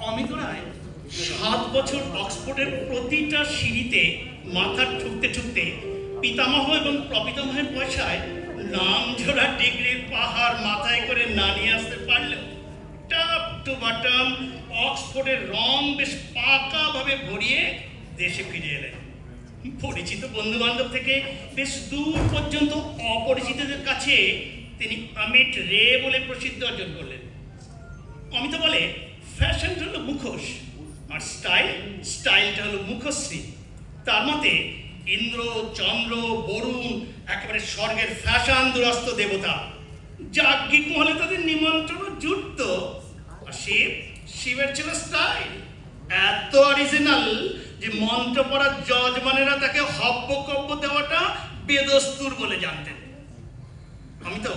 অমিত রায় 7 বছর অক্সফোর্ডের প্রতিটা সিঁড়িতে মাথা ঠুকতে ঠুকতে পিতামহ এবং প্রপিতামহের পয়সায় নামঝোড়া ডিগ্রির পাহাড় মাথায় করে না নিয়ে আসতে পারলেও টপ টু বটম অক্সফোর্ডের রং বেশ পাকাভাবে ভরিয়ে দেশে ফিরে এলেন। পরিচিত বন্ধু বান্ধব থেকে বেশ দূর পর্যন্ত অপরিচিতদের কাছে তিনি অমিত রে বলে প্রসিদ্ধ অর্জন করলেন। অমিত বলে, ফ্যাশনটা হলো মুখোশ আর স্টাইলটা হলো মুখশ্রী। তার মতে ইন্দ্র, চন্দ্র, বরুণ একেবারে স্বর্গের ফ্যাশন দুরস্ত দেবতা। যাজ্ঞিক মহলে তাদের নিমন্ত্রণ জুটত। আর শিবের ছিল স্টাইল এত অরিজিনাল যে মন্ত্র পড়া যজমানেরা তাকে হব্যকব্য দেওয়াটা বেদস্তুর বলে জানতেন। আমি তো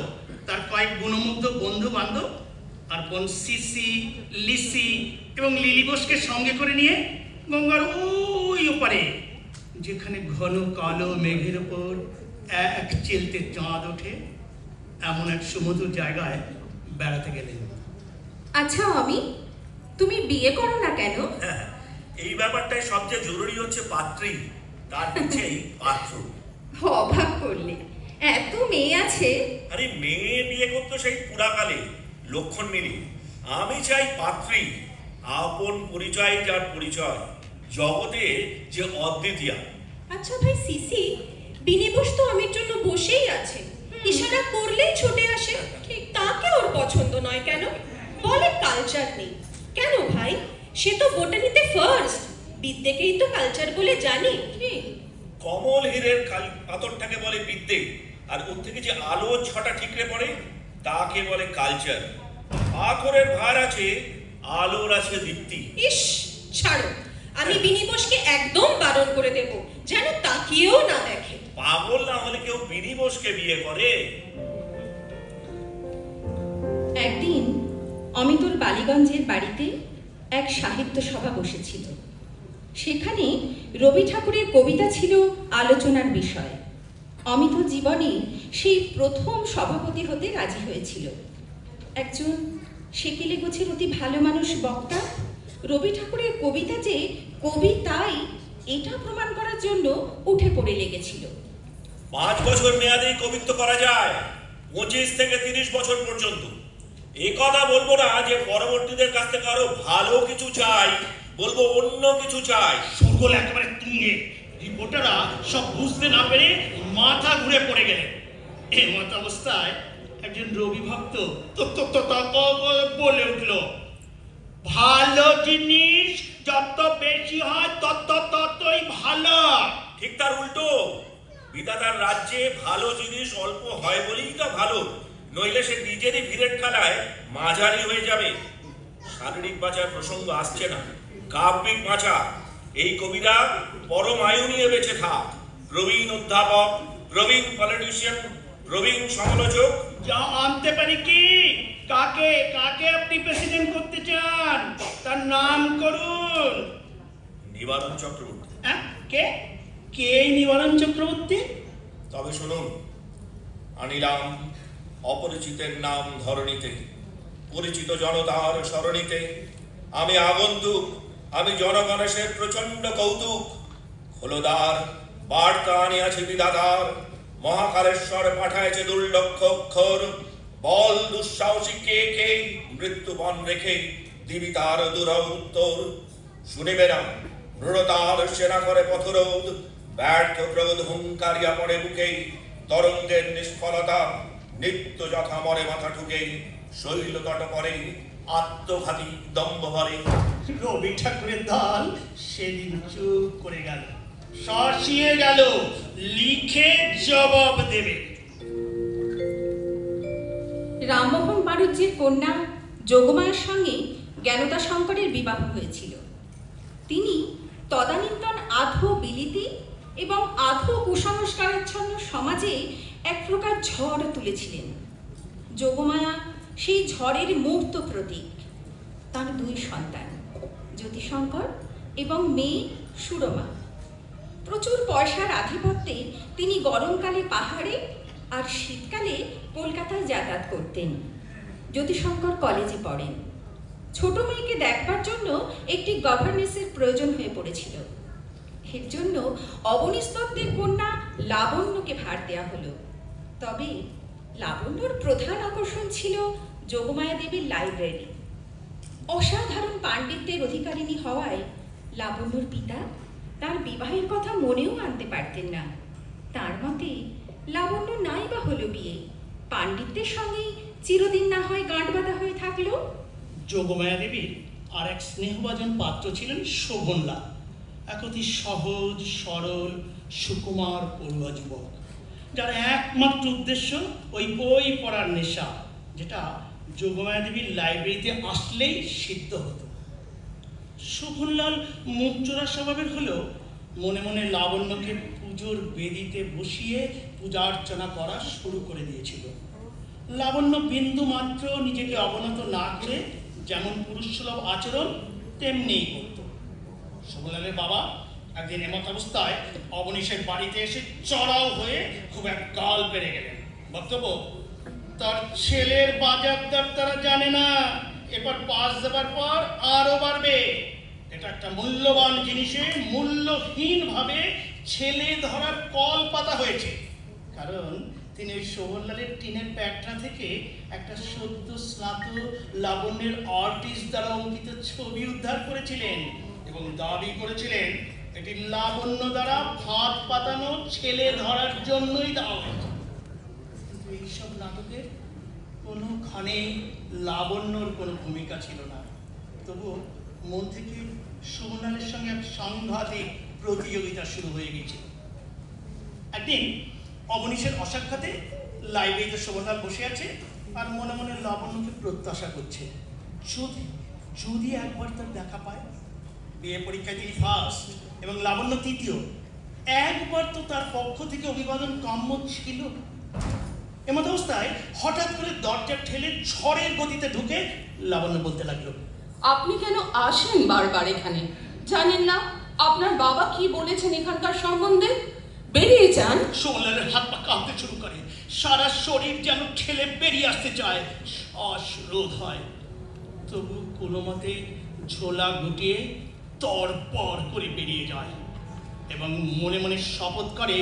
তার কয়েক গুণমুগ্ধ বন্ধু বান্ধব আর বোন সিসি, লিসি এবং লিলি বোসকে সঙ্গে করে নিয়ে গঙ্গার ওই ওপারে, যেখানে ঘন কালো মেঘের ওপর এক চিলতে চাঁদ ওঠে, এমন এক সুমধুর জায়গায় বেড়াতে গেলেন। আচ্ছা আমি, তুমি বিয়ে করো না কেন? এই ব্যাপারটাই সবচেয়ে জরুরি হচ্ছে পাত্রী, তার পিছেই পাত্র। অবাক করলে, এত মেয়ে আছে। আরে মেয়ে বিয়ে করতো সেই পুরাকালে লক্ষণ মিলি। আমি চাই পাত্রী, আপন পরিচয় যার পরিচয়, জগতে যে অদ্বিতীয়। আচ্ছা ভাই সিসি, বিনি বোস তো আমির জন্য বসেই আছে, ইশারা করলেই ছুটে আসে। ঠিক তাকে ওর পছন্দ নয় কেন? বলে কালচার নেই। কেন ভাই, সে তো বোটানিতে ফার্স্ট, বিদ্যেকেই তো কালচার বলে জানি। কমল হীরের পাথরটাকে বলে বিদ্যে, আর ওর থেকে যে আলো ছটা ঠিকরে পড়ে তাকে বলে কালচার। পাথরের ভার আছে, আলোর আছে দীপ্তি। ইস ছাড়ো, আমি বিনি বোসকে একদম বারণ করে দেব যেন তাকিয়েও না দেখে। পাগল না হলে কেউ বিনি বোসকে বিয়ে করে? একদিন অমিতর বালিগঞ্জের বাড়িতে এক সাহিত্য সভা বসেছিল। সেখানে রবি ঠাকুরের কবিতা ছিল আলোচনার বিষয়। অমিত জীবনে সেই প্রথম সভাপতি হতে রাজি হয়েছিল। একজন সেকেলে গোছের অতি ভালো মানুষ বক্তা রবি ঠাকুরের কবিতা যে কবিতাই এটা প্রমাণ করার জন্য উঠে পড়ে লেগেছিল। 5 বছর মেয়াদেই কবিত্ব করা যায়, 25 থেকে 30 বছর পর্যন্ত। এ কথা বলবো না যে পরবর্তীদের কাছ থেকে আরো ভালো কিছু চাই, বলবো অন্য কিছু চাই। সুরগোল একেবারে তুঙ্গে। রিপোর্টাররা সব বুঝতে না পেরে মাথা ঘুরে পড়ে গেলেন। এমত অবস্থায় একজন রবি ভক্ত বলে উঠল, ভালো জিনিস যত বেশি হয় ততই ভালো। ঠিক তার উল্টো, বিধাতার রাজ্যে ভালো জিনিস অল্প হয় বলেই তো ভালো, নইলে সে নিজেরই ভিড়ের খেলায় মাঝারি হয়ে যাবে। শারীরিক বাঁচার প্রসঙ্গ আসছে না, কাব্যিক বাঁচা। এই কবিরা পরম আয়ু নিয়ে বেঁচে থাক। প্রবীণ অধ্যাপক, প্রবীণ পলিটিশিয়ান, প্রবীণ সমালোচক। যা আনতে পারি কি, কাকে কাকে আপনি প্রেসিডেন্ট করতে চান তার নাম করুন। নিবারণ চক্রবর্তী। হ্যাঁ, কে কে নিবারণ চক্রবর্তী? তবে শুনুন, আনিলাম অপরিচিতের নাম ধরণীতে, পরিচিত জনতার সরণিতে। আমি আগন্তুক, আমি জনগণেশের প্রচন্ড কৌতুক। হলদার বার্তা আনিয়াছে বিধাতার, মহাকালেশ্বর পাঠাইছে দুর্লক্ষ অক্ষর। বল দুঃসাহসী কে কে, মৃত্যুবন রেখে দিবি তার দুরহ উত্তর। শুনিবে না মৃণতার সেনা করে পথরোধ, ব্যর্থ ক্রোধ হুঙ্কারিয়া পড়ে বুকে। তরঙ্গের নিষ্ফলতা নিত্য যথা মরে মাথা ঠুকে, শৈল তট পরে আত্মঘাতী দম্ভ ভরে। রবি ঠাকুরের দল সেদিন চুপ করে গেল, শশিয়ে গেল, লিখে জবাব দেবে। রামমোহন বাড়ুজ্যের কন্যা যোগমায়ার সঙ্গে জ্ঞানদা শঙ্করের বিবাহ হয়েছিল। তিনি তদানীন্তন আধো বিলিতি এবং আধো কুসংস্কারাচ্ছন্ন সমাজে এক প্রকার ঝড় তুলেছিলেন। যোগমায়া সেই ঝড়ের মূর্ত প্রতীক। তার 2 সন্তান, জ্যোতিশঙ্কর এবং মেয়ে সুরমা। প্রচুর পয়সার আধিপত্যে তিনি গরমকালে পাহাড়ে আর শীতকালে কলকাতায় যাতায়াত করতেন। জ্যোতিশঙ্কর কলেজে পড়েন। ছোট মেয়েকে দেখবার জন্য একটি গভর্নেসের প্রয়োজন হয়ে পড়েছিল। এর জন্য অবনীস্তত্ত্বের কন্যা লাবণ্যকে ভার দেওয়া হলো। তবে লাবণ্যর প্রধান আকর্ষণ ছিল যোগমায়া দেবীর লাইব্রেরি। অসাধারণ পাণ্ডিত্যের অধিকারিণী হওয়ায় লাবণ্যর পিতা তার বিবাহের কথা মনেও আনতে পারতেন না। তার মতে লাবণ্য নাই বা হলো বিয়ে, পাণ্ডিত্যের সঙ্গেই চিরদিন না হয় গাঁট বাঁধা হয়ে থাকলো। যোগমায়া দেবীর আর এক স্নেহভাজন পাত্র ছিলেন শোভনলাল, এক অতি সহজ সরল সুকুমার পড়ুয়া যুবক, যার একমাত্র উদ্দেশ্য ওই বই পড়ার নেশা, যেটা যোগমায়া দেবীর লাইব্রেরিতে আসলেই সিদ্ধ হতো। শোভনলাল মুখচোরা স্বভাবের হলেও মনে মনে লাবণ্যকে পুজোর বেদিতে বসিয়ে পূজা অর্চনা করা শুরু করে দিয়েছিল। লাবণ্য বিন্দু মাত্র নিজেকে অবনত না করে যেমন পুরুষসুলভ আচরণ তেমনিই করত। শোভনলালের বাবা একদিন এমত অবস্থায় অবনীশের বাড়িতে এসে চড়াও হয়ে খুব এক গাল পেরে গেলেন। বক্তব্য, তার ছেলের বাজারদার তারা জানে না, এবার পাস দেবার পর আরো বাড়বে। এটা একটা মূল্যবান জিনিসে মূল্যহীন ভাবে ছেলে ধরার কল পাতা হয়েছে। কারণ তিনি ওই শোভনলালের টিনের প্যাটরা থেকে একটা সদ্য স্নাত লাবণ্যের আর্টিস্ট দ্বারা অঙ্কিত ছবি উদ্ধার করেছিলেন এবং দাবি করেছিলেন এটি লাবণ্য দ্বারা ফাঁদ পাতানো ছেলে ধরার জন্যই দেওয়া হয়েছে। কিন্তু এইসব নাটকের কোনোখানে লাবণ্যর কোনো ভূমিকা ছিল না। তবুও মন থেকে শোভনলালের সঙ্গে এক সাংঘাতিক প্রতিযোগিতা শুরু হয়ে গেছিল। একদিন অবনীশের অসাক্ষাতে লাইব্রেরিতে শোভনলাল বসে আছে আর মনে মনে লাবণ্যকে প্রত্যাশা করছে, যদি একবার তার দেখা পায়। বিয়ে পরীক্ষায় তিনি ফার্স্ট এবং লাবণ্য তৃতীয়, একবার তো তার পক্ষ থেকে অভিবাদন কাম্য ছিল। এমত অবস্থায় হঠাৎ করে দরজা ঠেলে ঝড়ের গতিতে ঢুকে লাবণ্য বলতে লাগলো, আপনি কেন আসেন বারবার এখানে? জানেন না আপনার বাবা কি বলেছেন এখানকার সম্বন্ধে? বেরিয়ে যান। শোভনলালের হাত পা কাঁপতে শুরু করে, সারা শরীর যেন ঠেলে বেরিয়ে আসতে চায়, শ্বাস রোধ হয়। তবু কোনো মতে ঝোলা গুটিয়ে তড়পড় করে বেরিয়ে যায় এবং মনে মনে শপথ করে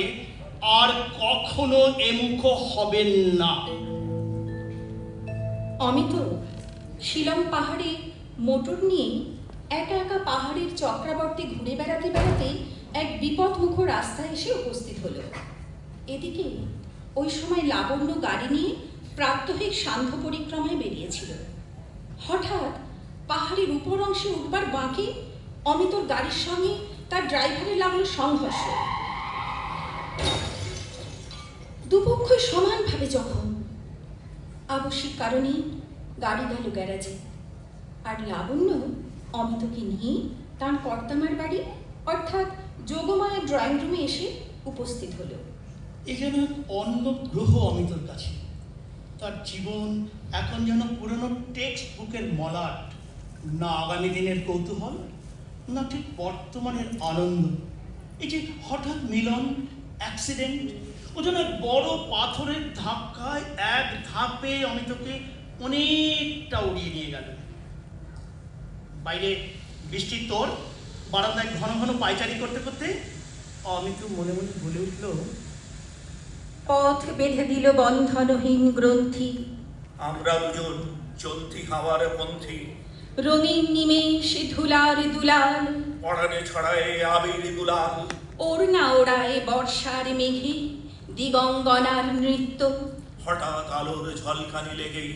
আর কখনো এমুখ হবেন না। অমিত শিলং পাহাড়ে মোটর নিয়ে একা একা পাহাড়ের চক্রাবর্তে ঘুরে বেড়াতে বেড়াতে এক বিপদমুখ রাস্তায় এসে উপস্থিত হলো। এদিকে ওই সময় লাবণ্য গাড়ি নিয়ে প্রাত্যহিক সান্ধ্য পরিক্রমায় বেরিয়েছিল। হঠাৎ পাহাড়ের উপর অংশে উঠবার বাঁকে অমিতর গাড়ির সঙ্গে তার ড্রাইভারের লাগলো সংঘর্ষ। দুপক্ষই সমানভাবে জখম। আবশ্যিক কারণে গাড়ি গেল গ্যারাজে, আর লাবণ্য অমিতকে নিয়ে তার কর্তামার বাড়ি অর্থাৎ যোগমায়ের ড্রয়িং রুমে এসে উপস্থিত হলো। এ যেন অন্য গ্রহ অমিতর কাছে। তার জীবন এখন যেন পুরনো টেক্সট বুকের মলাট, না আগামী দিনের কৌতূহল, না ঠিক বর্তমানের আনন্দ। এই যে হঠাৎ মিলন, অ্যাক্সিডেন্ট, ও যেন এক বড় পাথরের ধাক্কায় এক ধাপে অমিতকে অনেকটা উড়িয়ে নিয়ে গেল। বাইরে বৃষ্টির তোর, বারান্দায় ঘন ঘন পায়চারি করতে করতে অমিত মনে মনে বলে উঠল, পথ বেঁধে দিল বন্ধনহীন গ্রন্থি, আমরা দুজন চলতি হাওয়ার পন্থী, রঙিন নিমেষে ধুলার দুলাল, পড়ানে ছড়ায় আবির গুলাল, ওড়না ওড়ায় বর্ষার মেঘে দিগঙ্গনার নৃত্য, হঠাৎ আলোর ঝলকানি লেগেই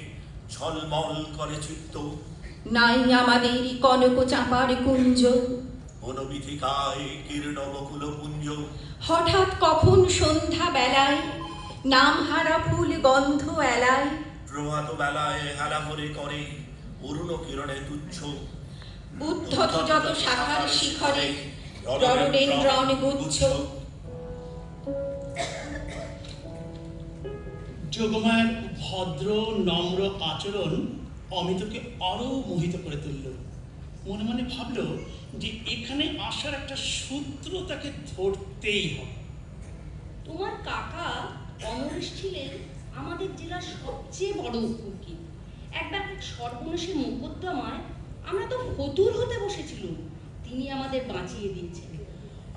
ঝলমল করে চিত্ত, নাই আমাদের কনক চাঁপার কুঞ্জ, বনবিথিকায় কীর্ণ বকুল পুঞ্জ, হঠাৎ কখন সন্ধ্যা বেলায় নামহারা ফুল গন্ধ এলায়, প্রভাত বেলায় হেলা ভরে করে অরুণ কিরণে তুচ্ছ, উদ্ধত যত শাখার শিখরে রডোডেনড্রন গুচ্ছ। যোগমায়ের ভদ্র নম্র আচরণ অমিতকে আরো মোহিত করে তুলল। মনে মনে ভাবল যে এখানে আসার একটা সূত্র তাকে ধরতেই হবে। তোমার কাকা অমরেশ ছিলেন আমাদের জেলার সবচেয়ে বড় উকিল। একবার সর্বনাশী মোকদ্দমায় ফতুর হতে বসেছিল, তিনি আমাদের বাঁচিয়ে দিয়েছেন।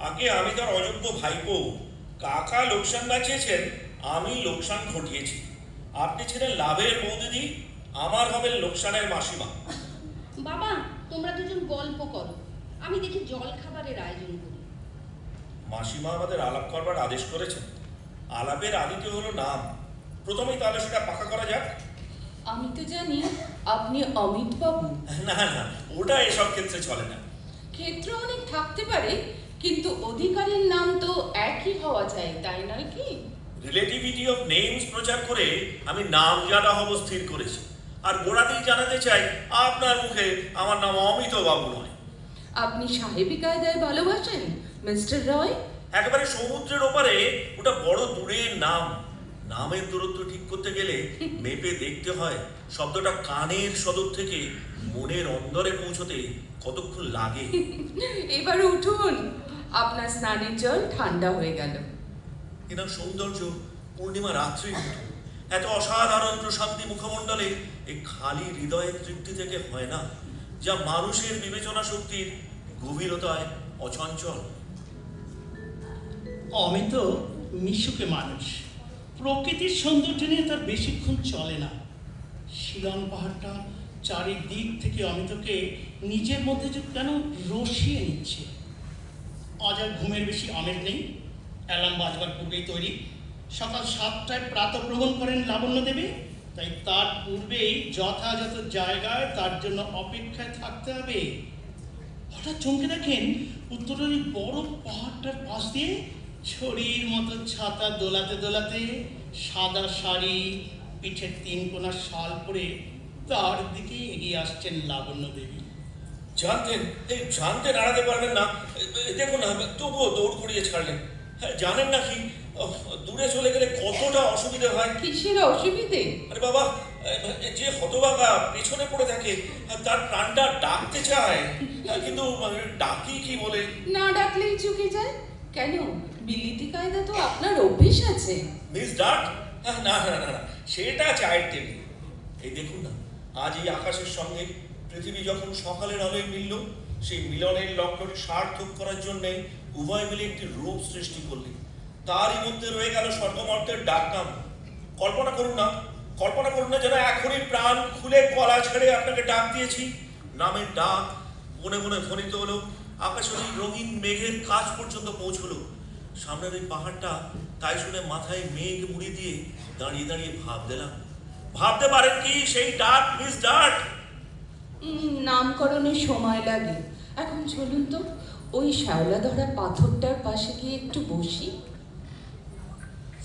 আগে আমি তার অযোগ্য ভাইপো। কাকা লোকসান বাঁচিয়েছেন, আমি লোকসান ঘটিয়েছি। আপনি ছিলেন লাভের বৌদিদি, আমার হবেন লোকসানের মাসিমা। বাবা, তোমরা দুজন গল্প করো, আমি দেখি জল খাবারের আয়োজন করি। মাসিমা আমাদের আলাপ করবার আদেশ করেছেন। আলাপের আদিতে হলো নাম। প্রথমেই তাহলে সেটা পাকা করা যাক। আমি তো জানি আপনি অমিত বাবু। না না, ওটা এসব ক্ষেত্রে চলে না। ক্ষেত্র অনেক থাকতে পারে, কিন্তু অধিকারীর নাম তো একই হওয়া চাই, তাই নয় কি? রিলেটিভিটি অফ নেমস প্রচার করে আমি নাম জানা হব স্থির করেছি। আর গোড়াতেই জানাতে চাই, আপনার মুখে আমার নাম অমিত বাবু নয়। আপনি সাহেবী কায়দায় ভালোবাসেন মিস্টার রয়? একেবারে সমুদ্রের ওপারে, ওটা বড় দূরের নাম। নামের দূরত্ব ঠিক করতে গেলে মেপে দেখতে হয় শব্দটা কানের সদর থেকে মনের অন্দরে পৌঁছতে কতক্ষণ লাগে। এবার উঠুন, আপনার স্নানের জল ঠান্ডা হয়ে গেল। এনার সৌন্দর্য পূর্ণিমা রাত্রির মতো। এত অসাধারণ প্রশান্তি মুখমণ্ডলে এই খালি হৃদয়ের তৃপ্তি থেকে হয় না, যা মানুষের বিবেচনা শক্তির গভীরতায় অচঞ্চল। অমিত মিশুকে মানুষ। প্রকৃতির সৌন্দর্য নিয়ে তার বেশিক্ষণ চলে না। শিলং পাহাড়টা চারিদিক থেকে অমিতকে নিজের মধ্যে যে কেন রসিয়ে নিচ্ছে। আজ আর ঘুমের বেশি আমেজ নেই। অ্যালার্ম বাজবার পূর্বেই তৈরি। সকাল 7টায় প্রাতঃভ্রমণ করেন লাবণ্য দেবী, তাই তার পূর্বেই যথাযথ জায়গায় তার জন্য অপেক্ষায় থাকতে হবে। হঠাৎ চমকে দেখেন উত্তরের ওই বড় পাহাড়টার পাশ দিয়ে ছড়ির মতো ছাতা দোলাতে দোলাতে সাদা শাড়ি, পিঠের 3 কোণা শাল পরে তার দিকে এগিয়ে আসছেন লাবণ্য দেবী। জানতেন আড়াতে পারবেন না। দেখুন না, তবুও দৌড় করিয়ে ছাড়লেন। হ্যাঁ, জানেন না কি দূরে চলে গেলে কতটা অসুবিধা হয়? কিসের অসুবিধে? আরে বাবা, যে হতভাগা পেছনে পড়ে থাকে, তার প্রাণটা ডাকতে চায়, কিন্তু ডাকি কি বলে? না ডাকলেই চুকে যায় কেন? বিলিতি কায়দা তো আপনার অভ্যেস আছে। মিস ডাক? না না না না, সেটা চায়ের টেবিল। এই দেখুন না, আজ এই আকাশের সঙ্গে পৃথিবী যখন সকালের আলোয় মিলল, সেই মিলনের লক্ষ্যটি সার্থক করার জন্য উভয় মিলে একটি রূপ সৃষ্টি করলেন। তারই মধ্যে রয়ে গেল স্বর্গমর্তের ডাক নাম। কল্পনা করুন না যেন এখনই প্রাণ খুলে গলা ছেড়ে আপনাকে ডাক দিয়েছি। নামের ডাক মনে মনে ধ্বনিত হলো, আকাশে ওই রঙিন মেঘের কাছ পর্যন্ত পৌঁছলো। সামনের ওই পাহাড়টা তাই শুনে মাথায় মেঘ মুড়ি দিয়ে দাঁড়িয়ে দাঁড়িয়ে ভাবতে পারেন কি সেই ডাক মিস ডাক? নামকরণের সময় লাগে। এখন চলুন তো, ওই শ্যাওলা ধরা পাথরটার পাশে গিয়ে একটু বসি।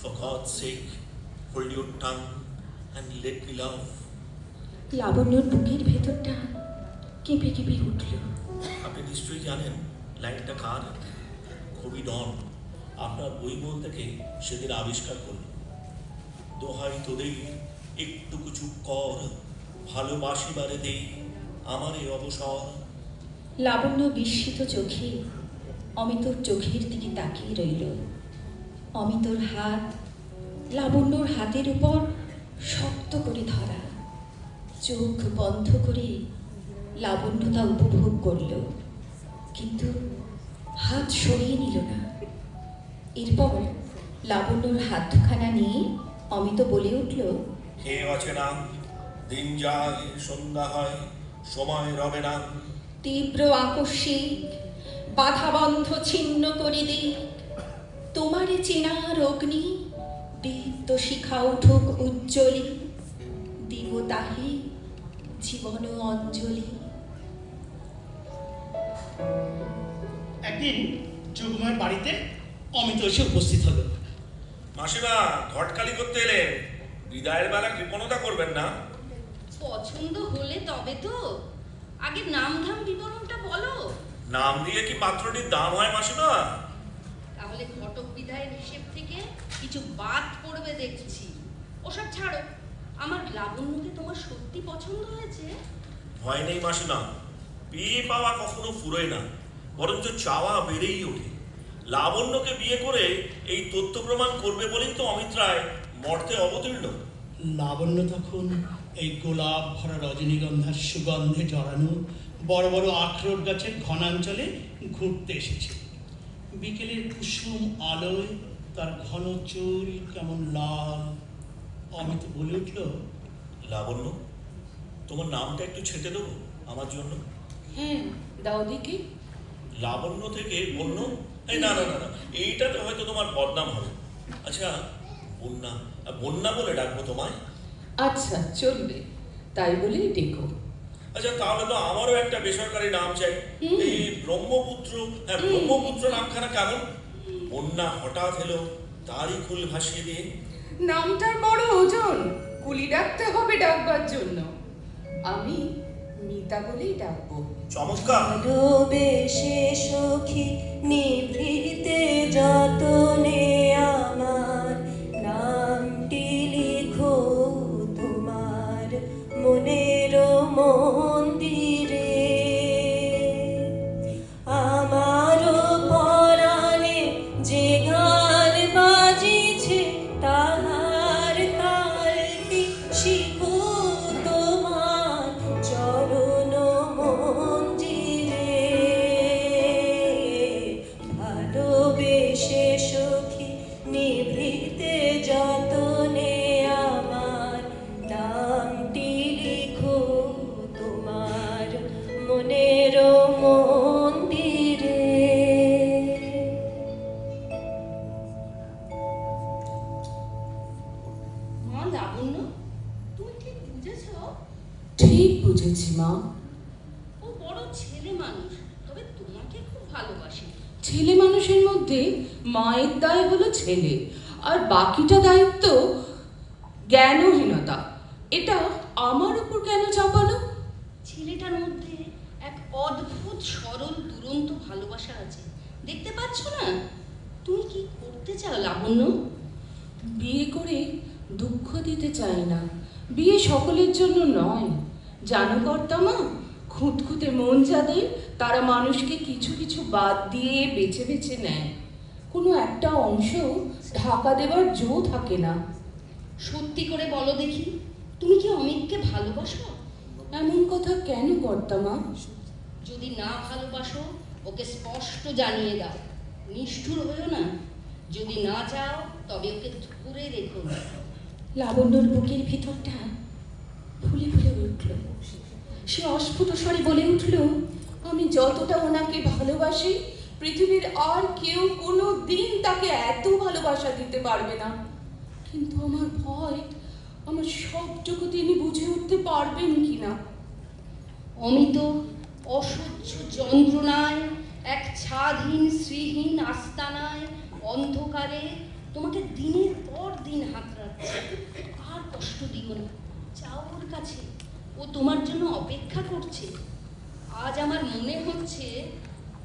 For God's sake, hold your tongue and let me love. লাবণ্যর বুকের ভেতরটা কেঁপে কেঁপে উঠল। আপনি নিশ্চয়ই জানেন লাইনটা কার? কবি ডন আপনার বই বল থেকে সেদিন আবিষ্কার করল। দোহাই তোদের একটুকু চুপ কর, ভালোবাসিবারে দে আমার এই অবসর। লাবণ্য বিস্মিত চোখে অমিতর চোখের দিকে তাকিয়ে রইল। অমিতর হাত লাবণ্যর হাতের উপর শক্ত করে ধরা। চোখ বন্ধ করে লাবণ্য তা উপভোগ করল, কিন্তু হাত সরিয়ে নিল না। এরপর লাবণ্যর হাত দুখানা নিয়ে অমিত বলে উঠল, কেউ আছে না, দিন যায় সন্ধ্যা হয়, সময় রবে না। তীব্র আকস্মিক বাধাবন্ধ ছিন্ন করে দিক, তোমারে চেনার অগ্নি দীপ্ত শিখা উঠুক উজ্জ্বলি, দিব তাহে জীবন অঞ্জলি। একদিন যোগমায়ের বাড়িতে অমিত এসে উপস্থিত হলো। মাসিমা ঘটকালি করতে এলেন, বিদায়ের বেলা কৃপণতা করবেন না। পছন্দ হলে তবে তো। আগে নাম ধাম বিবরণটা বলো। নাম দিয়ে কি পাত্রটির দাম হয় মাসিমা? তাহলে ঘটক বিদায়ের হিসেব থেকে কিছু বাদ পড়বে দেখছি। ওসব ছাড়ো, আমার লাবণ্যকে তোমার সত্যি পছন্দ হয়েছে? ভয় নেই মাসিমা, পেয়ে পাওয়া কখনো ফুরোয় না, বরঞ্চ চাওয়া বেড়েই ওঠে। লাবণ্যকে বিয়ে করে এই তথ্য প্রমাণ করবে বলেই তো অমিত রায় মর্তে অবতীর্ণ। লাবণ্য তখন এই গোলাপ ভরা রজনীগন্ধার সুগন্ধে জড়ানো বড় বড় আখরোট গাছের ঘনাঞ্চলে ঘুরতে এসেছে। বিকেলের কুসুম আলোয় তার ঘন চুল কেমন লাল। অমিত বলে উঠল, লাবণ্য, তোমার নামটা একটু ছেঁটে দেবো আমার জন্য? হ্যাঁ, দাও দেখি। লাবণ্য থেকে বন্য? এই না না না না, এইটাতে হয়তো তোমার বদনাম হবে। আচ্ছা, বন্যা, বন্যা বলে ডাকবো তোমায়? আচ্ছা, চলবে, তাই বলেই ডেকো। আচ্ছা, তাহলে তো আমারও একটা বেসরকারি নাম চাই। এই ব্রহ্মপুত্র, হ্যাঁ ব্রহ্মপুত্র নামখানা কেমন? বন্যা হঠাৎ এলো, তারই কুল ভাসিয়ে দিয়ে। নামটার বড় ওজন, কুলি ডাকতে হবে ডাকবার জন্য। আমি মিতা বলেই ডাকবো। চমৎকার। ভালোবেসে সখী নিভৃতে যতনে আমার নামটি লিখো তোমার মনের মন্দিরে। আমারও পরাণে যে গান বাজিছে তাহার তালটি শিখো তোমার চরণ মঞ্জিরে। ভালোবেসে সখী নিভৃতে যতনে আমার নামটি লিখো তোমার মনের মন্দিরে। মা লাবণ্য, তুমি ঠিক বুঝেছো? ঠিক বুঝেছি মা। ও বড় ছেলে মানুষ, তবে তোমাকে খুব ভালোবাসে। ছেলে মানুষের মধ্যে মায়ের দায় হলো ছেলে, আর বাকিটা দায়িত্ব জ্ঞানহীনতা। এটা আমার উপর কেন চাপানো? ছেলেটার মধ্যে এক অদ্ভুত সরল দুরন্ত ভালোবাসা আছে, দেখতে পাচ্ছ না? তুমি কি করতে চাও লাবণ্য? বিয়ে করে দুঃখ দিতে চাই না। বিয়ে সকলের জন্য নয়, জানো কর্তামা, খুঁতখুঁতে মন যাদের, তারা মানুষকে কিছু কিছু বাদ দিয়ে বেছে বেছে নেয়। কোনো একটা অংশ ঢাকা দেবার জো থাকে না। সত্যি করে বলো দেখি, তুমি কি অমিতকে ভালোবাসো? এমন কথা কেন কর্তামা? যদি না ভালোবাসো, ওকে স্পষ্ট জানিয়ে দাও, নিষ্ঠুর হয়েও না। যদি না চাও, তবে ওকে ধরে রেখো না। লাবণ্যর বুকের ভিতরটা ফুলে ফুলে উঠল। সে অস্ফুট স্বরে বলে উঠল, আমি যতটা ওনাকে ভালোবাসি, পৃথিবীর আর কেউ কোনো দিন তাকে এত ভালোবাসা দিতে পারবে না। কিন্তু আমার ভয়, আমার সবটুকু তিনি বুঝে উঠতে পারবেন কিনা। অমিত অসহ্য যন্ত্রণায়, এক ছাদহীন শ্রীহীন আস্তানায় অন্ধকারে তোমাকে দিনের পর দিন হাতড়াচ্ছে। আর কষ্ট দিও না, চাও ওর কাছে, ও তোমার জন্য অপেক্ষা করছে। আজ আমার মনে হচ্ছে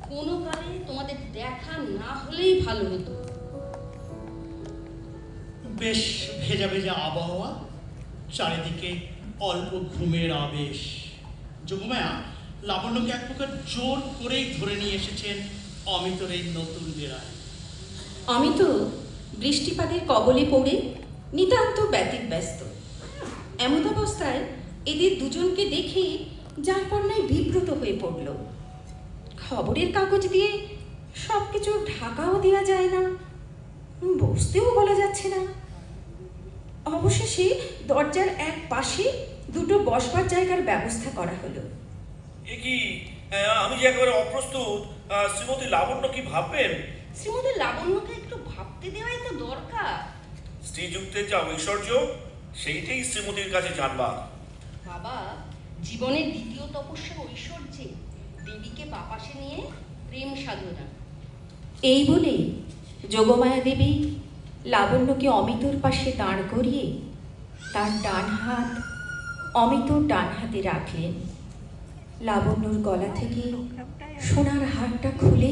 কোনো কালে তোমাদের দেখা না হলেই ভালো হতো। বেশ ভেজা ভেজা আবহাওয়া, চারিদিকে অল্প ঘুমের আবেশ। যোগমায়া লাবণ্যকে এক প্রকার জোর করেই ধরে নিয়ে এসেছেন অমিতর এই নতুন ডেরায়। অমিত বৃষ্টিপাতের কবলে পড়ে নিতান্ত ব্যতিব্যস্ত। এমন অবস্থায় এদের দুজনকে দেখে যার পর নয় বিব্রত হয়ে পড়ল। খবরের কাগজ দিয়ে সব কিছু ঢাকাও দেওয়া যায় না, বসতেও বলা যাচ্ছে না। অবশেষে দরজার এক পাশে দুটো বসবার জায়গার ব্যবস্থা করা হলো। এ কি, আমি যে একেবারে অপ্রস্তুত, শ্রীমতী লাবণ্য কি ভাববেন? শ্রীমতী লাবণ্যকে একটু ভাবতে দেওয়াই তো দরকার। শ্রীযুক্তের যা ঐশ্বর্য, সেইটাই শ্রীমতীর কাছে জানবার। বাবা, জীবনের দ্বিতীয় তপস্যা ঐশ্বর্যে, দেবীকে পাপাসে নিয়ে প্রেম সাধনা। এই বলে যোগমায়া দেবী লাবণ্যকে অমিতর পাশে দাঁড় করিয়ে তার ডান হাত অমিতর ডান হাতে রাখলেন। লাবণ্যর গলা থেকে সোনার হারটা খুলে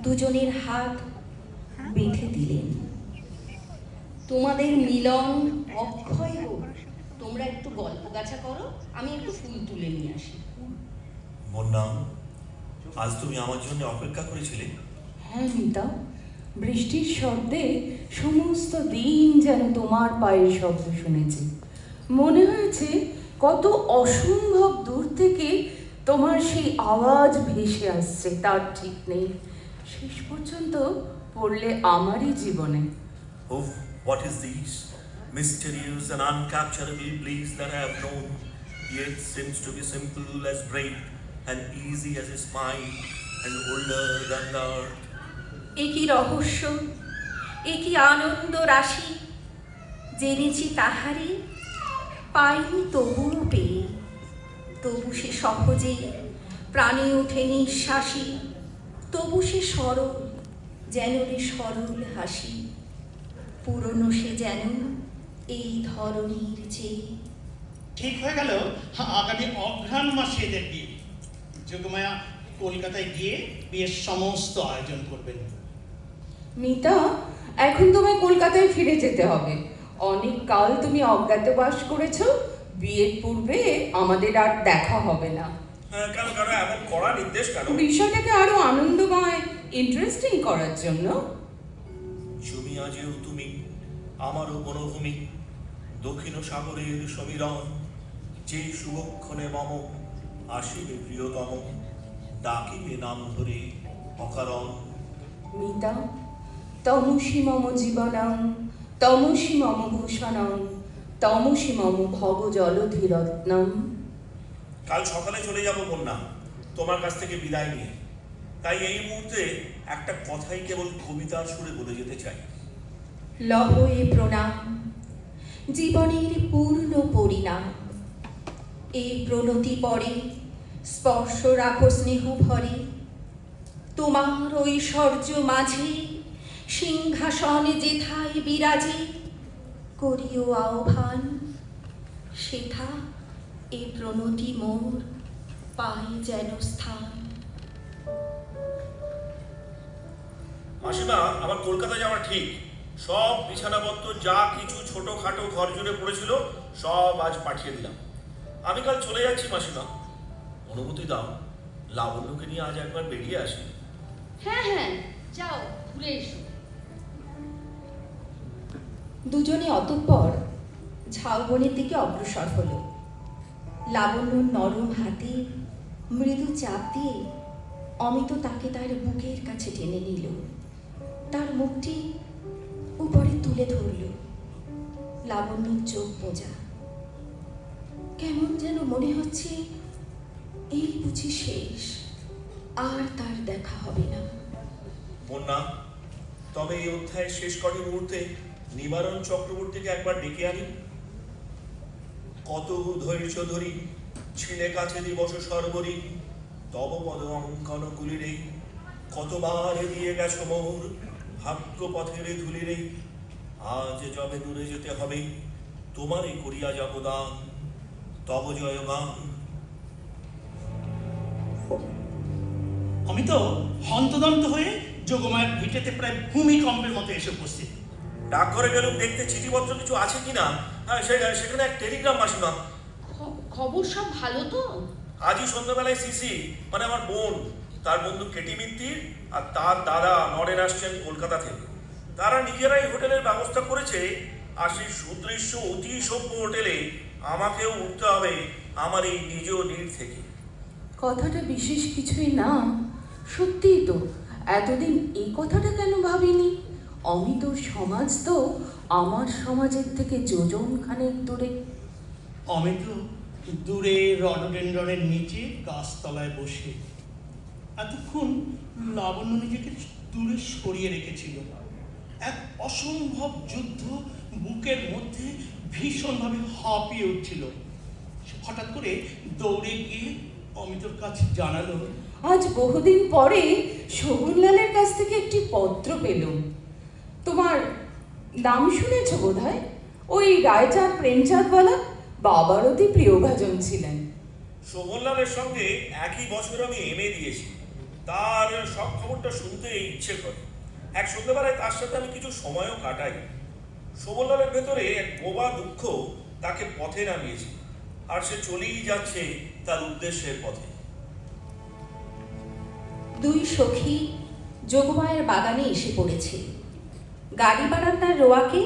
দুজনের হাত বেঁধে দিলেন। তোমাদের মিলন অক্ষয় হোক। তোমরা একটু গল্প গাছা করো, আমি একটু ফুল তুলে নিয়ে আসি। বন্যা, আজ তুমি আমার জন্য অপেক্ষা করেছিলে? হ্যাঁ মিতা, বৃষ্টির শব্দে সমস্ত দিন যেন তোমার পায়ের শব্দ শুনেছি। মনে হয়েছে কত অসম্ভব দূর থেকে তোমার সেই আওয়াজ ভেসে আসছে, তার ঠিক নেই। শেষ পর্যন্ত পড়লে আমারই জীবনে। Oh, what is this mysterious and uncapturable bliss that I have known, yet seems to be simple as breath and easy as a smile and older than the earth. এ কি রহস্য, এ কি আনন্দ রাশি, জেনেছি তাহারে, পাইনি তবুও পেয়ে, তবু সে সহজে প্রাণে ওঠে নিঃশ্বাসী, তবু সে সরল, যেন রে সরল হাসি, পুরনো সে যেন এই ধরনীর চেয়ে। ঠিক হয়ে গেল আগামী অঘ্রাণ মাসে এদের বিয়ে। যোগমায়া কলকাতায় গিয়ে বিয়ের সমস্ত আয়োজন করবেন। মিতা, এখন তোমায় কলকাতায় ফিরে যেতে হবে। অনেক কাল তুমি অজ্ঞাতবাস করেছো, বিয়ের পূর্বে আমাদের আর দেখা হবে না। হ্যাঁ, কেন কেন এমন কড়া নির্দেশ কেন? বিষয়টাকে আরো আনন্দময়, ইন্টারেস্টিং করার জন্য। জমি আজেও তুমি আমারও বনভূমি, দক্ষিণ সাগরের সমীরণ, যে শুভক্ষণে মম আসিবে প্রিয়তম, ডাকিবে নাম ধরে অকারণ। মিতা, তমসি মম জীবনং, তমসি মম ভূষণং, তমসি মম ভব জলধিরত্নম। কাল সকালে চলে যাব বন্যা, তোমার কাছ থেকে বিদায় নিয়ে। তাই এই মুহূর্তে একটা কথাই কেবল কবিতার সুরে বলে যেতে চাই। লহ এ প্রণাম, জীবনের পূর্ণ পরিণাম, এই প্রণতি পরে স্পর্শ রাখো স্নেহ ভরে, তোমার ঐশ্বর্য মাঝে সিংহাসন যেথায় বিরাজে, করিও আহ্বান সেথা এ প্রণতি মোর পায় যেন স্থান। মাসিমা, আমার কলকাতা যাওয়া ঠিক। সব বিছানাপত্র যা কিছু ছোটখাটো ঘর জুড়ে পড়েছিল সব আজ পাঠিয়ে দিলাম। আমি কাল চলে যাচ্ছি মাসিমা, অনুমতি দাও লাবণ্যকে নিয়ে আজ একবার বেরিয়ে আসি। হ্যাঁ হ্যাঁ, যাও ঘুরে এসো। দুজনে অতঃপর ঝাউবনের দিকে অগ্রসর হলো। লাবণ্য নরম হাতে মৃদু চাপ দিয়ে অমিত তাকে তার বুকের কাছে টেনে নিল, তার মুখটি উপরে তুলে ধরল। লাবণ্যর চোখ বোঝা, কেমন যেন মনে হচ্ছে এই বুঝি শেষ, আর তার দেখা হবে না। বন্যা, তবে এই অধ্যায়ের শেষ কটি মুহূর্তে নিবারণ চক্রবর্তীকে একবার ডেকে আনি। কত ধৈর্য ধরি ছিলে কাছে দিবস সর্বরি, তব পদ অঙ্কন কুলিরে, কতবার দিয়ে গেছ মোর ভাগ্য পথের ধুলিরে, আজ যবে দূরে যেতে হবে তোমারে করিয়া যাব দান, তব জয় গান। আমি তো হন্তদন্ত হয়ে যোগমায়ের ভিটেতে প্রায় ভূমিকম্পের মতো এসে উপস্থিত। ডাকঘরে গেলুম দেখতে চিঠিপত্র কিছু আছে কিনা। হ্যাঁ, সেখানে এক টেলিগ্রাম মাসিমা। খবর সব ভালো তো? আজই সন্ধ্যাবেলায় সিসি মানে আমার বোন, তার বন্ধু কেটি মিত্তির আর তার দাদা নরেন আসছেন কলকাতা থেকে। তারা নিজেরাই হোটেলের ব্যবস্থা করেছে, আর সেই সুদৃশ্য অতি সভ্য হোটেলে আমাকেও উঠতে হবে আমার এই নিজ নির থেকে। কথাটা বিশেষ কিছুই না, সত্যিই তো। এতদিন এই কথাটা কেন ভাবিনি? অমিতর সমাজ তো আমার সমাজের থেকে যোজন খানেক দূরে। অমিত দূরে রডোডেন্ড্রনের নিচে গাছতলায় বসে এতক্ষণ লাবণ্য নিজেকে দূরে সরিয়ে রেখেছিল। এক অসম্ভব যুদ্ধ বুকের মধ্যে ভীষণভাবে হাঁপিয়ে উঠছিল। হঠাৎ করে দৌড়ে গিয়ে অমিতর কাছে জানালো, আজ বহুদিন পরে শোভনলালের কাছ থেকে একটি পত্র পেলুম। তোমার নাম শুনেছ বোধহয়? ওই রায়চাঁদ প্রেমচাঁদওয়ালা বাবার অতি প্রিয়ভাজন ছিলেন। শোভনলালের সঙ্গে একই বছর আমি এমএ দিয়েছি, তার সব খবরটা শুনতে ইচ্ছে করে। এক সন্ধ্যাবেলায় তার সাথে আমি কিছু সময়ও কাটাই। শোভনলালের ভেতরে এক বোবা দুঃখ তাকে পথে নামিয়েছে, আর সে চলেই যাচ্ছে তার উদ্দেশ্যের পথে। দুই সখী যোগমায়ের বাগানে এসে পড়েছে। গাড়ি বারান্দার রোয়াকে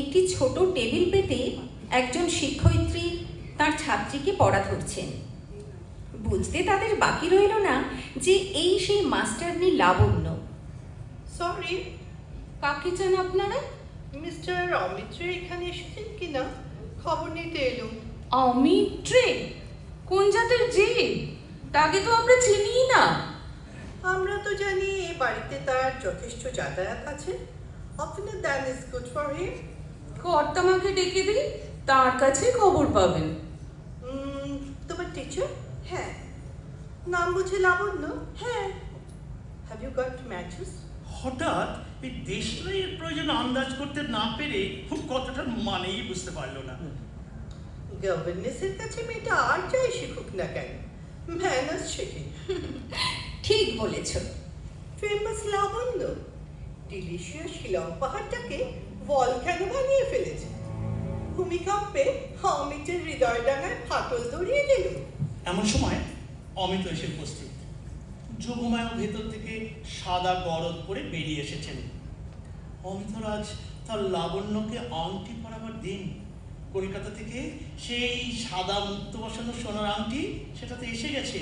একটি ছোট টেবিল পেতে একজন শিক্ষয়িত্রী তার ছাত্রীকে পড়া ধরছেন। বুঝতে তাদের বাকি রইল না যে এই সেই মাস্টারনি লাবণ্য। সরি, কাকে চান আপনারা? মিস্টার অমিত্র এখানে এসেছেন কিনা খবর নিতে এলুম। অমিত্রে? কোন জাতের যে? তাকে তো আমরা চিনিই না। আমরা তো জানি এই বাড়িতে তার যথেষ্ট যাতায়াত আছে। Oftener than is good for him. কর্তামাকে ডেকে দিই, তার কাছে খবর পাবেন। তোমার টিচার? হ্যাঁ। নাম বুঝে লাবণ্য? হ্যাঁ। Have you got matches? হঠাৎ এই দেশলাইয়ের প্রয়োজন আন্দাজ করতে না পেরে কতটার মানেই বুঝতে পারলো না। গভর্নেন্সের কাছে মেয়েটা আর যাই শিখুক না কেন, ম্যানার্স শেখে। ঠিক বলেছ। ফেমাস লাবণ্য ডিলিশিয়াস শিলং পাহাড়টাকে ভলক্যানো বানিয়ে ফেলেছে। ভূমিকম্পে অমিতের হৃদয় ডাঙায় ফাটল ধরিয়ে দিল। এমন সময় অমিত এসে উপস্থিত। যোগমায়া ভেতর থেকে সাদা গরদ করে বেরিয়ে এসেছেন। অমিতরাজ তার লাবণ্যকে আংটি পরাবার দিন কলকাতা থেকে সেই সাদা মুক্ত বসানো সোনার আংটি সেটাতে এসে গেছে,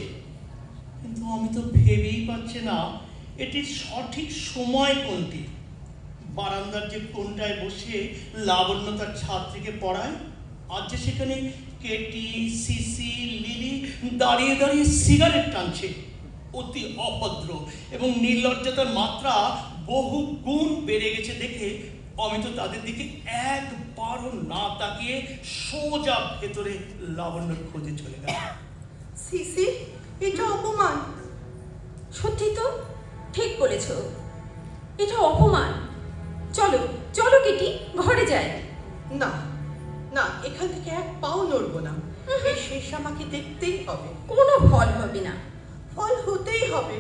কিন্তু অমিত ভেবেই পাচ্ছে না এটির সঠিক সময় কোনটি। বারান্দার যে কোনটায় বসে লাবণ্য তার ছাত্রীকে পড়ায়, আজ যে সেখানে কেটি, সিসি, লিলি দাঁড়িয়ে দাঁড়িয়ে সিগারেট টানছে। অতি অভদ্র এবং নির্লজ্জতার মাত্রা বহু গুণ বেড়ে গেছে দেখে অমিত তাদের দিকে একবারও না তাকিয়ে সোজা ভেতরে লাবণ্যর খোঁজে চলে গেল। সিসি, এটা অপমান। সত্যি তো, ঠিক বলেছ, এটা অপমান। চলো চলো কেটি, ঘরে যাই। না না, এখান থেকে এক পাও নড়বো না। এই শেষ আমাকে দেখতেই হবে। কোনো ফল হবে না। ফল হতেই হবে।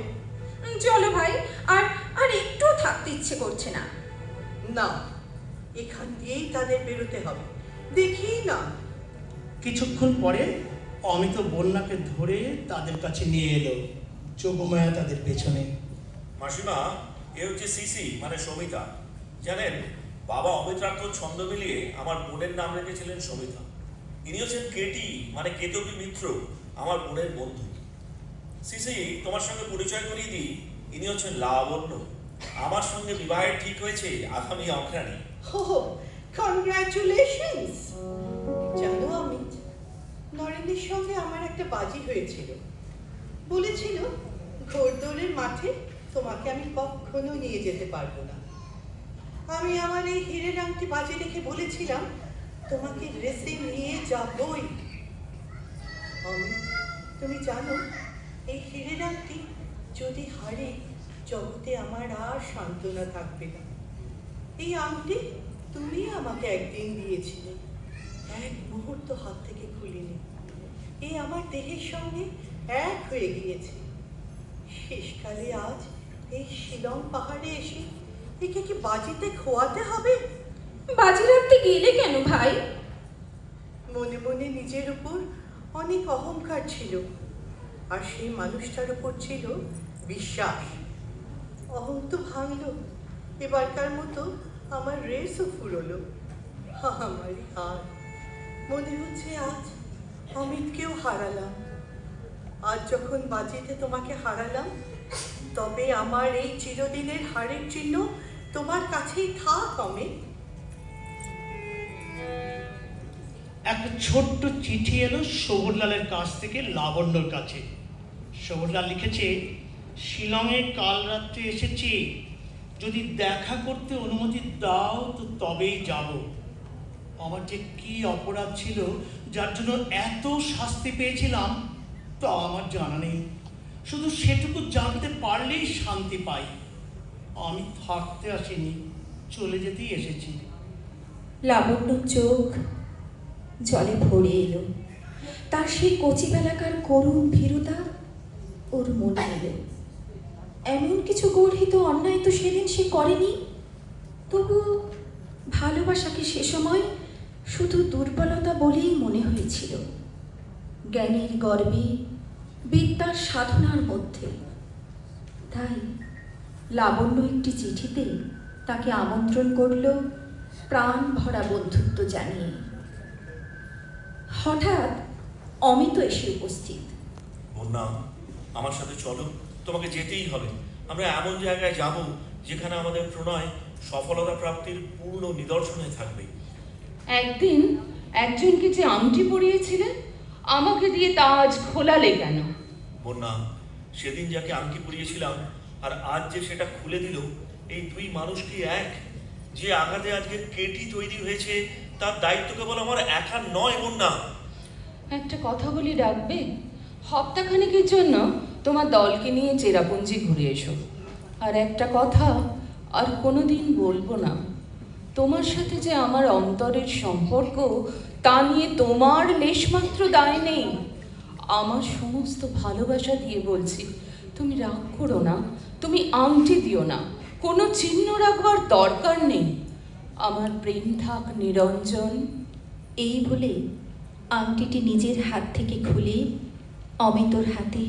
চলো ভাই, আর আর একটু থাকতে ইচ্ছে করছে না। না, এখান দিয়েই তাদের বেরোতে হবে। দেখি না। কিছুক্ষণ পরে অমিত বন্যাকে ধরে তাদের কাছে নিয়ে এলো। যোগমায়া তাদের পেছনে। মাসিমা, এ হচ্ছে সিসি মানে সমিতা। জানেন, বাবা অমিত্রাক্ষর ছন্দ মিলিয়ে আমার বোনের নাম রেখেছিলেন সমিতা। ইনি হচ্ছেন কেটি মানে কেতকী মিত্র, আমার বোনের বন্ধু। সিসি, তোমার সঙ্গে পরিচয় করিয়ে দিই, ইনি হচ্ছেন লাবণ্য। আমার সঙ্গে বিবাহের ঠিক হয়েছে আগামী অঘ্রাণে। হো, কনগ্রাচুলেশনস। জানো অমিত, নরেনের সঙ্গে আমার একটা বাজি হয়েছিল। বলেছিল ঘোড়দৌড়ের মাঠে তোমাকে আমি কখনো নিয়ে যেতে পারবো না। আমি আমার এই হীরের আংটি বাজি রেখে বলেছিলাম তোমাকে রেসে নিয়ে যাবই। অমিত, তুমি জানো এই হীরের আংটি যদি হারে জগতে আমার আর সান্ত্বনা থাকবে না। এই আংটি তুমি আমাকে একদিন দিয়েছিলে, এক মুহূর্ত হাত থেকে খুলিনি। এই আমার দেহের সঙ্গে এক হয়ে গিয়েছে। শেষকালে আজ এই শিলং পাহাড়ে এসে একে কি বাজিতে খোয়াতে হবে? বাজি রাখতে গেলে কেন ভাই? মনে মনে নিজের উপর অনেক অহংকার ছিল, আর সেই মানুষটার উপর ছিল বিশ্বাস। অহং তো ভাঙল, এবারকার মতো আমার রেসও ফুরলো। আমারই হার। মনে হচ্ছে আজ অমিতকেও হারালাম। আজ যখন বাজিতে তোমাকে হারালাম, তবে আমার এই চিরদিনের হারের চিহ্ন তোমার কাছেই থাক অমিত। একটা ছোট্ট চিঠি এলো সবুরলালের কাছ থেকে লাবণ্যর কাছে। সবুরলাল লিখেছে, শিলংয়ে কাল রাত্রে এসেছি, যদি দেখা করতে অনুমতি দাও তো তবেই যাব। আমার যে কি অপরাধ ছিল যার জন্য এত শাস্তি পেয়েছিলাম তা আমার জানা নেই। শুধু সেটুকু জানতে পারলেই শান্তি পাই। আমি থাকতে আসিনি, চলে যেতেই এসেছি। লাবণ্যর চোখ জলে ভরে এলো। তার সেই কচিবেলাকার করুণ ভীরুতা ওর মনে এলো। এমন কিছু গর্হিত অন্যায় তো সেদিন সে করেনি, তবু ভালোবাসাকে সে সময় শুধু দুর্বলতা বলেই মনে হয়েছিল। জ্ঞানের গর্বে, বিদ্যার সাধনার মধ্যে। তাই লাবণ্য একটি চিঠিতে তাকে আমন্ত্রণ করল প্রাণ ভরা বন্ধুত্ব জানিয়ে। হঠাৎ অমিত এসে উপস্থিত। বন্যা, আমার সাথে চলো, তোমাকে যেতেই হবে। আমরা এমন জায়গায় যাব যেখানে আমাদের প্রণয় সফলতা প্রাপ্তির পূর্ণ নিদর্শনে থাকবে। একদিন একজনকে যে আংটি পরিয়েছিলেন, আমাকে দিয়ে তা আজ খোলালে কেন? বন্যা, সেদিন যাকে আংটি পরিয়েছিলাম আর আজ যে সেটা খুলে দিল, এই দুই মানুষ কি এক? যে আঘাতে আজকে কেটি তৈরি হয়েছে তার দায়িত্ব কেবল আমার একা নয়। বন্যা, একটা কথা বলি, রাখবে? হপ্তাখানেকের জন্য তোমার দলকে নিয়ে চেরাপুঞ্জি ঘুরে এসো। আর একটা কথা আর কোনোদিন বলবো না। তোমার সাথে যে আমার অন্তরের সম্পর্ক, তা নিয়ে তোমার লেশমাত্র দায় নেই। আমার সমস্ত ভালোবাসা দিয়ে বলছি, তুমি রাগ করো না, তুমি আংটি দিও না, কোনো চিহ্ন রাখবার দরকার নেই। আমার প্রেম থাক নিরঞ্জন। এই বলে আংটিটি নিজের হাত থেকে খুলে অমিতর হাতে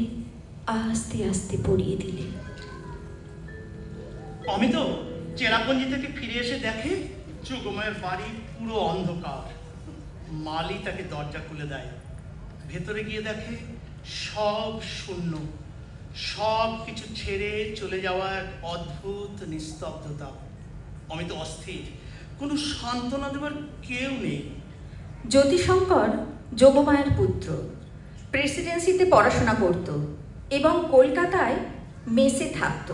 আস্তে আস্তে পরিয়ে দিলে। অমিত চেরাপুঞ্জি থেকে ফিরে এসে দেখে যোগমায়ের বাড়ি পুরো অন্ধকার। মালি তাকে দরজা খুলে দেয়। ভেতরে গিয়ে দেখে সব শূন্য, সব কিছু ছেড়ে চলে যাওয়া এক অদ্ভুত নিস্তব্ধতা। অমিত অস্থির, কোনো সান্ত্বনা দেবার কেউ নেই। জ্যোতিশঙ্কর যোগমায়ের পুত্র, প্রেসিডেন্সিতে পড়াশোনা করত এবং কলকাতায় মেসে থাকত।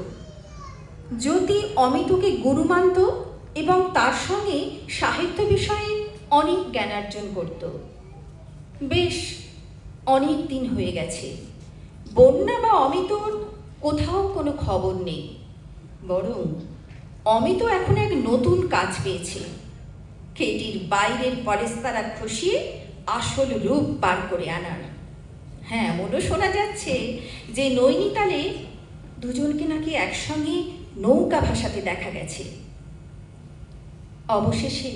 জ্যোতি অমিতকে গুরু মানত এবং তার সঙ্গে সাহিত্য বিষয়ে অনেক জ্ঞানার্জন করত। বেশ অনেক দিন হয়ে গেছে, বন্যা বা অমিতর কোথাও কোনো খবর নেই। বরং অমিত এখন এক নতুন কাজ পেয়েছে, কেটির বাইরের পরেস্তারা খসিয়ে আসল রূপ পার করে আনার। হ্যাঁ, এমনও শোনা যাচ্ছে যে নৈনিতালে দুজনকে নাকি একসঙ্গে নৌকা ভাসাতে দেখা গেছে। অবশেষে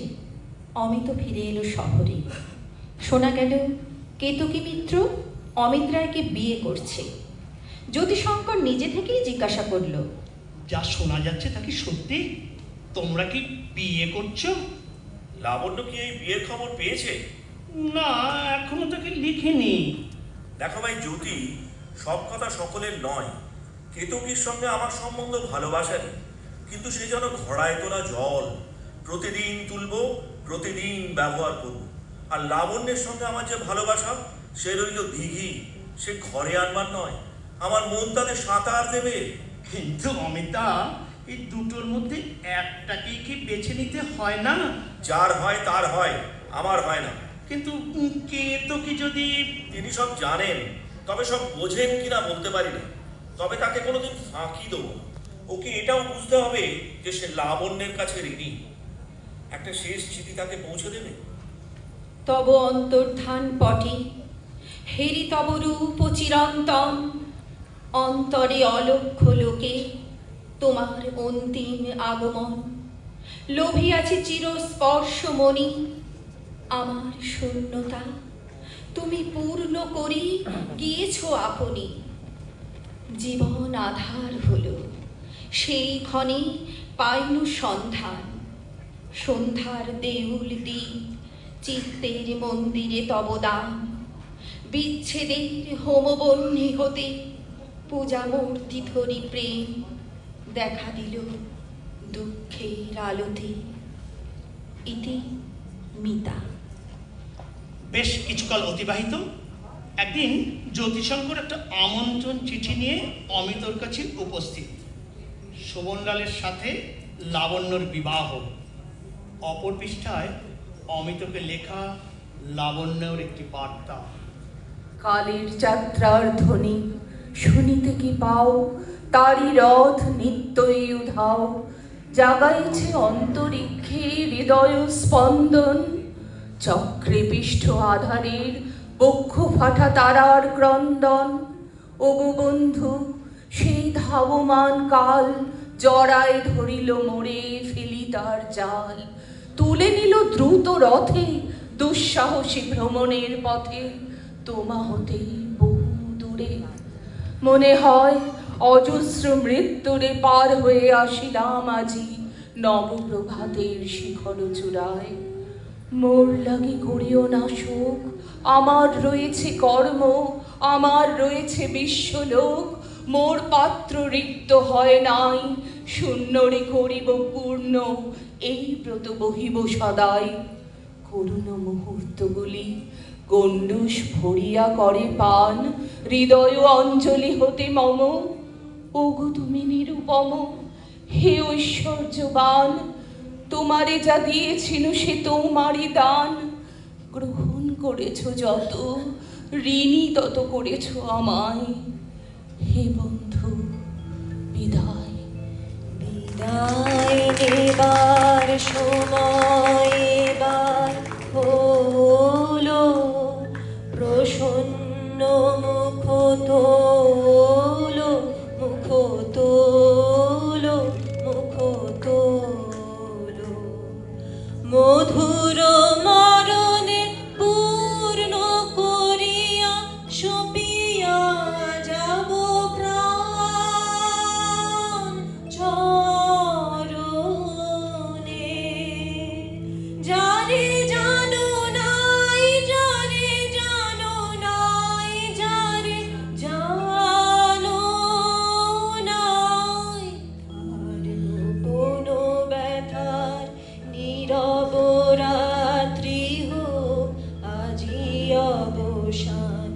অমিত ফিরে এলো শহরে। শোনা গেল কেতকী মিত্র অমিত রায়কে বিয়ে করছে। জ্যোতিশঙ্কর নিজে থেকেই জিজ্ঞাসা করল, যা শোনা যাচ্ছে তা কি সত্যি? তোমরা কি বিয়ে করছো? লাবণ্য কি এই বিয়ের খবর পেয়েছে? না, এখনো তাকে লিখিনি। দেখো ভাই জ্যোতি, সব কথা সকলের নয়। কেতকীর সঙ্গে আমার সম্বন্ধ ভালোবাসারই, কিন্তু সে যেন ঘড়ায় তোলা জল, প্রতিদিন তুলবো, প্রতিদিন ব্যবহার করব। আর লাবণ্যের সঙ্গে আমার যে ভালোবাসা, সে রইল দিঘি, সে ঘরে আনবার নয়। আমার মন তাদের সাঁতার দেবে। কিন্তু অমিতা, এই দুটোর মধ্যে একটাকেই কি বেছে নিতে হয় না? যার হয় তার হয়, আমার হয় না। কিন্তু কেতকী যদি... তিনি সব জানেন, তবে সব বোঝেন কিনা বলতে পারি না। তবে তাকে কোনোদিন ফাঁকি দেবো না। ওকে এটাও বুঝতে হবে যে সে লাবণ্যের কাছে ঋণী। একটা শেষ চিঠি তাকে পৌঁছে দেবে। তব অন্তর্ধান পটে হেরি তব রূপ চিরন্তন, অন্তরে অলক্ষ লোকে তোমার অন্তিম আগমন। লোভিয়াছি চিরস্পর্শ মনি, আমার শূন্যতা তুমি পূর্ণ করি গিয়েছ আপনি। জীবন আধার হলো, সেই ক্ষণে পাইনু সন্ধান। সন্ধ্যার দেউল দ্বীপ চিত্তের মন্দিরে তব দান, বিচ্ছেদের হোমবহ্নি হতে পূজা মূর্তি ধরি প্রেম দেখা দিল দুঃখের আলোতে। ইতি মিতা। বেশ কিছুকাল অতিবাহিত। একদিন জ্যোতিশঙ্কর একটা আমন্ত্রণ চিঠি নিয়ে অমিতর কাছে উপস্থিত। শোভনলালের সাথে লাবণ্যর বিবাহ। অপর পৃষ্ঠায় অমিতকে লেখা লাবণ্যর একটি বার্তা। কালের যাত্রার ধ্বনি শুনিতে কি পাও, তারি রথ নিত্যই উধাও। জাগাইছে অন্তরিক্ষে হৃদয় স্পন্দন, চক্রে পিষ্ঠ আধারের বক্ষ ফাটা তারার ক্রন্দন। ওগো বন্ধু, সেই ধাবমান কাল জড়ায় ধরিল মোরে, ফেলি তার জাল। তুলে নিল দ্রুত রথে দুঃসাহসী ভ্রমণের পথে, তোমা হতে বহু দূরে। মনে হয় অজস্র মৃত্যুরে পার হয়ে আসিলাম আজি নবপ্রভাতের শিখর চূড়ায়। মোর লাগি করিও না শোক, আমার রয়েছে কর্ম, আমার রয়েছে বিশ্বলোক। মোর পাত্র রিক্ত হয় নাই, শূন্যরে করিব পূর্ণ, এই ব্রত বহিব সদাই। করুণ মুহূর্তগুলি গণ্ডূষ ভরিয়া করে পান, হৃদয় অঞ্জলি হতে মম। ওগো তুমি নিরুপম, হে ঐশ্বর্যবান, তোমারে যা দিয়েছিল সে তোমারই দান। গ্রহণ করেছ যত, ঋণী তত করেছ আমায়। হে বন্ধু, বিদায়। বিদায় নেবার সময় এবার হলো, প্রসন্ন মুখ তোলো, মুখ তোলো, মুখ তোলো। মধুর মরণে পূর্ণ করিয়া সপিয়া যাব প্রাণ চরণে। যারে জানো নাই, যারে জানো নাই, যারে জানো নাই, আর কোনো ব্যথার নীরব রাত্রি হোক আজি অবসান।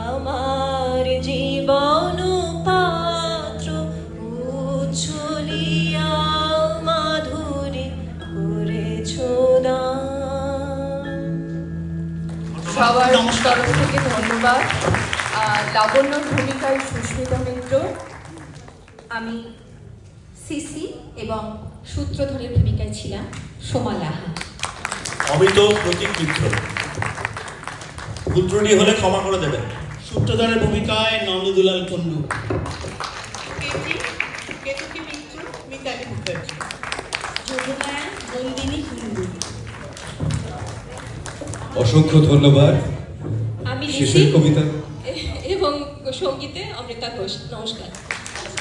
আমার জীবন পাত্র উচ্ছলিয়া মাধুরী করেছ দান। সবার তরফ থেকে ধন্যবাদ। লাবণ্যর ভূমিকায় সুস্মিতা মিত্র, আমি সিসি এবং সূত্রধরের ভূমিকায় ছিলাম সোমা লাহা। অমিত প্রতীক মিত্র। ভুল ত্রুটি হলে ক্ষমা করে দেবেন। সূত্রধরের ভূমিকায় নন্দদুলাল কুন্ডু। কেতকী মিত্র, মিতালি মুখার্জি। যদুমায়া নন্দিনী কুন্ডু। অসংখ্য ধন্যবাদ। আমি শেষের কবিতা এবং সঙ্গীতে অমৃতা ঘোষ। নমস্কার।